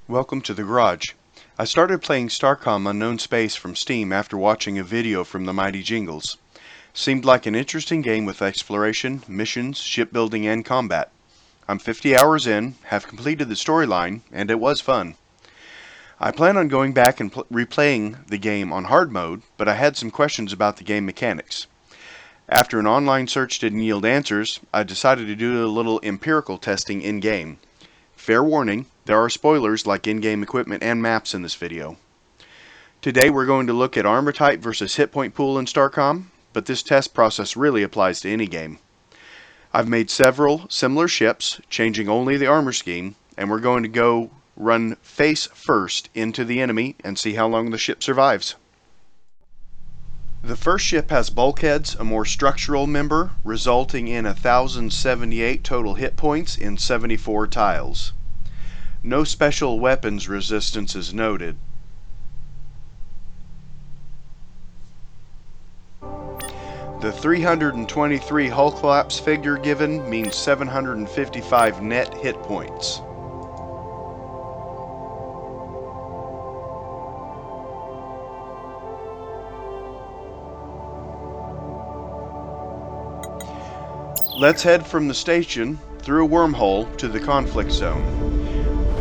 Welcome to the garage. I started playing Starcom Unknown Space from Steam after watching a video from the Mighty Jingles. Seemed like an interesting game with exploration, missions, shipbuilding, and combat. I'm 50 hours in, have completed the storyline, and it was fun. I plan on going back and replaying the game on hard mode, but I had some questions about the game mechanics. After an online search didn't yield answers, I decided to do a little empirical testing in-game. Fair warning, there are spoilers like in-game equipment and maps in this video. Today we're going to look at armor type versus hit point pool in Starcom, but this test process really applies to any game. I've made several similar ships, changing only the armor scheme, and we're going to go run face first into the enemy and see how long the ship survives. The first ship has bulkheads, a more structural member, resulting in 1,078 total hit points in 74 tiles. No special weapons resistance is noted. The 323 hull collapse figure given means 755 net hit points. Let's head from the station through a wormhole to the conflict zone.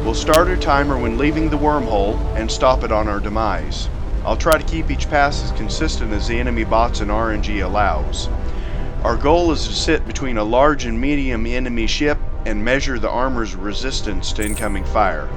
We'll start a timer when leaving the wormhole and stop it on our demise. I'll try to keep each pass as consistent as the enemy bots and RNG allows. Our goal is to sit between a large and medium enemy ship and measure the armor's resistance to incoming fire.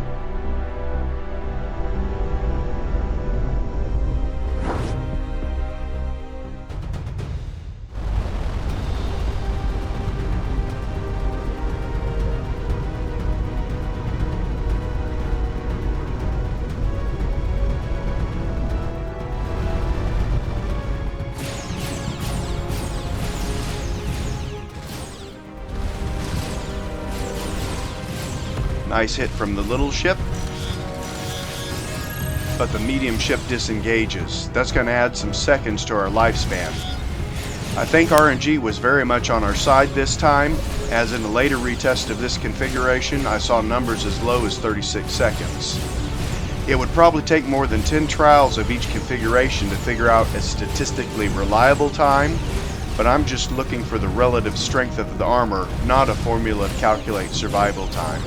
Nice hit from the little ship, but the medium ship disengages. That's going to add some seconds to our lifespan. I think RNG was very much on our side this time, as in a later retest of this configuration I saw numbers as low as 36 seconds. It would probably take more than 10 trials of each configuration to figure out a statistically reliable time, but I'm just looking for the relative strength of the armor, not a formula to calculate survival time.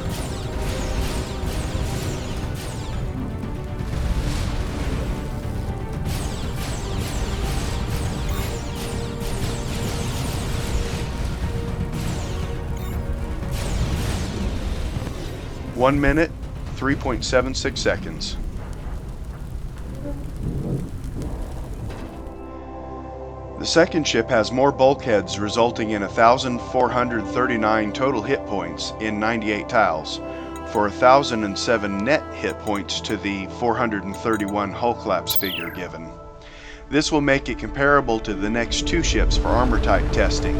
One minute, 3.76 seconds. The second ship has more bulkheads, resulting in 1,439 total hit points in 98 tiles, for 1,007 net hit points to the 431 hull collapse figure given. This will make it comparable to the next two ships for armor type testing.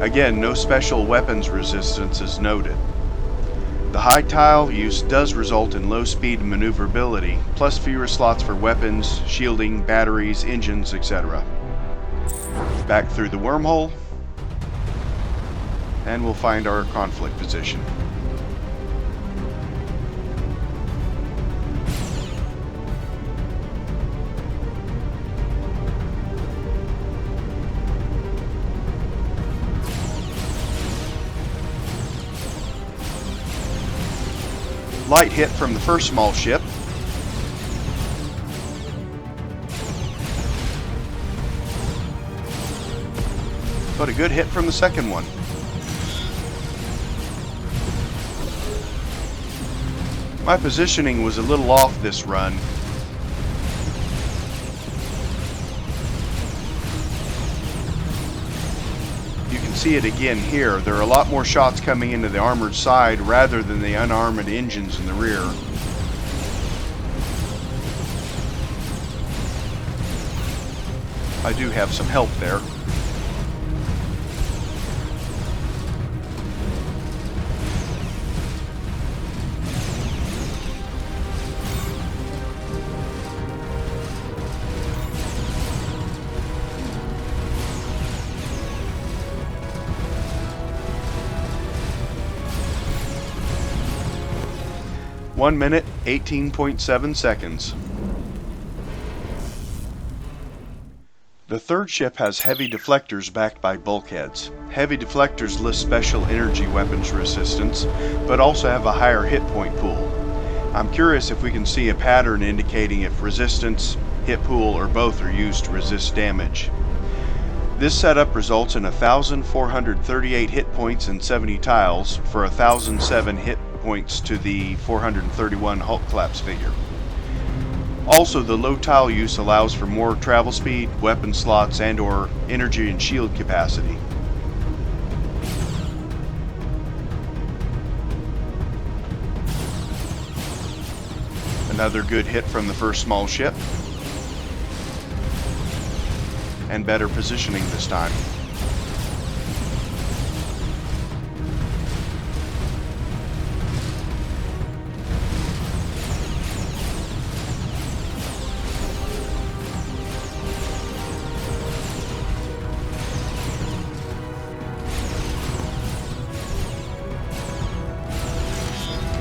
Again, no special weapons resistance is noted. The high tile use does result in low speed maneuverability, plus fewer slots for weapons, shielding, batteries, engines, etc. Back through the wormhole, and we'll find our conflict position. Light hit from the first small ship. But a good hit from the second one. My positioning was a little off this run. You can see it again here. There are a lot more shots coming into the armored side rather than the unarmored engines in the rear. I do have some help there. 1 minute, 18.7 seconds. The third ship has heavy deflectors backed by bulkheads. Heavy deflectors list special energy weapons resistance, but also have a higher hit point pool. I'm curious if we can see a pattern indicating if resistance, hit pool, or both are used to resist damage. This setup results in 1,438 hit points and 70 tiles for 1,007 hit points to the 431 Hulk collapse figure. Also, the low tile use allows for more travel speed, weapon slots, and/or energy and shield capacity. Another good hit from the first small ship. And better positioning this time.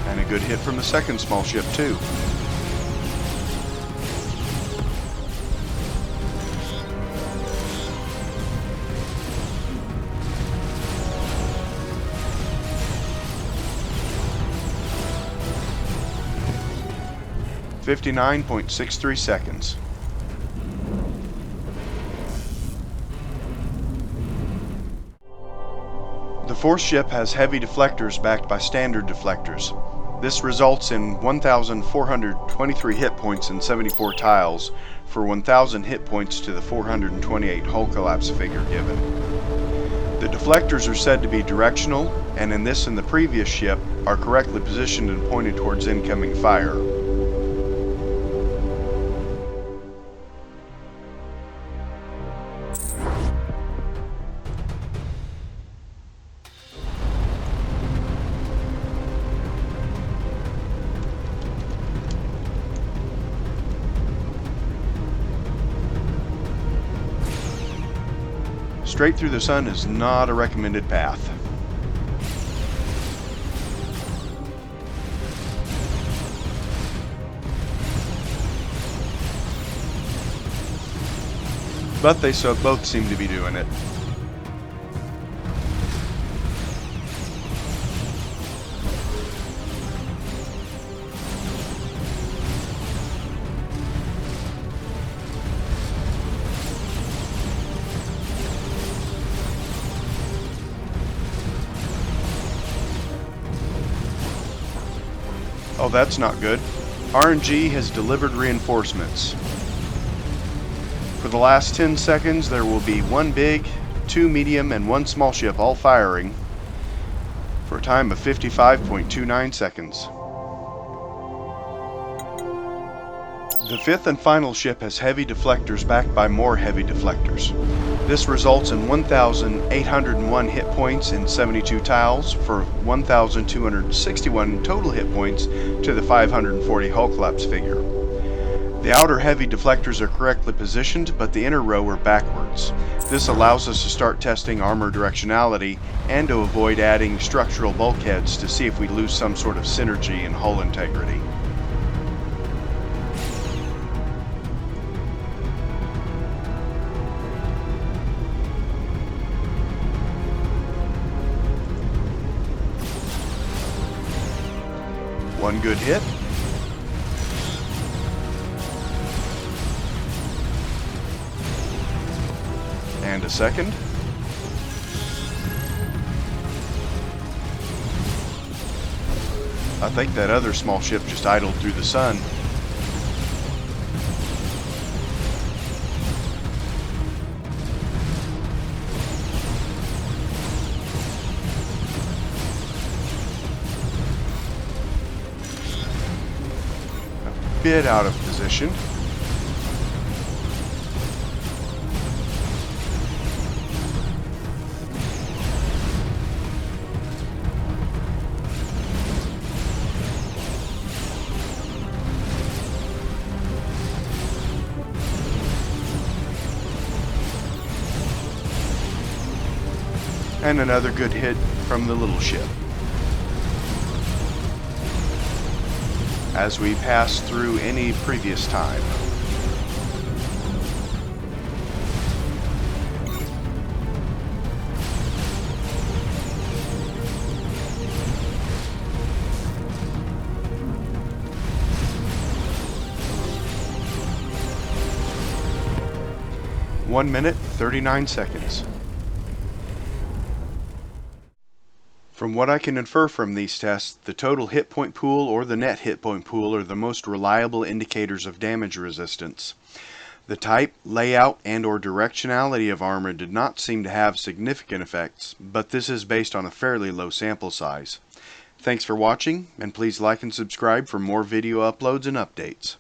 And a good hit from the second small ship too. .63 seconds. The fourth ship has heavy deflectors backed by standard deflectors. This results in 1,423 hit points and 74 tiles for 1,000 hit points to the 428 hull collapse figure given. The deflectors are said to be directional, and in this and the previous ship are correctly positioned and pointed towards incoming fire. Straight through the sun is not a recommended path. But they both seem to be doing it. Oh, that's not good. RNG has delivered reinforcements. For the last 10 seconds, there will be 1 big, 2 medium, and 1 small ship all firing for a time of 55.29 seconds. The fifth and final ship has heavy deflectors backed by more heavy deflectors. This results in 1,801 hit points and 72 tiles for 1,261 total hit points to the 540 hull collapse figure. The outer heavy deflectors are correctly positioned, but the inner row are backwards. This allows us to start testing armor directionality and to avoid adding structural bulkheads to see if we lose some sort of synergy in hull integrity. One good hit. And a second. I think that other small ship just idled through the sun. Bit out of position. And another good hit from the little ship. as we pass through any previous time. One minute, 39 seconds. From what I can infer from these tests, the total hit point pool or the net hit point pool are the most reliable indicators of damage resistance. The type, layout, and/or directionality of armor did not seem to have significant effects, but this is based on a fairly low sample size. Thanks for watching, and please like and subscribe for more video uploads and updates.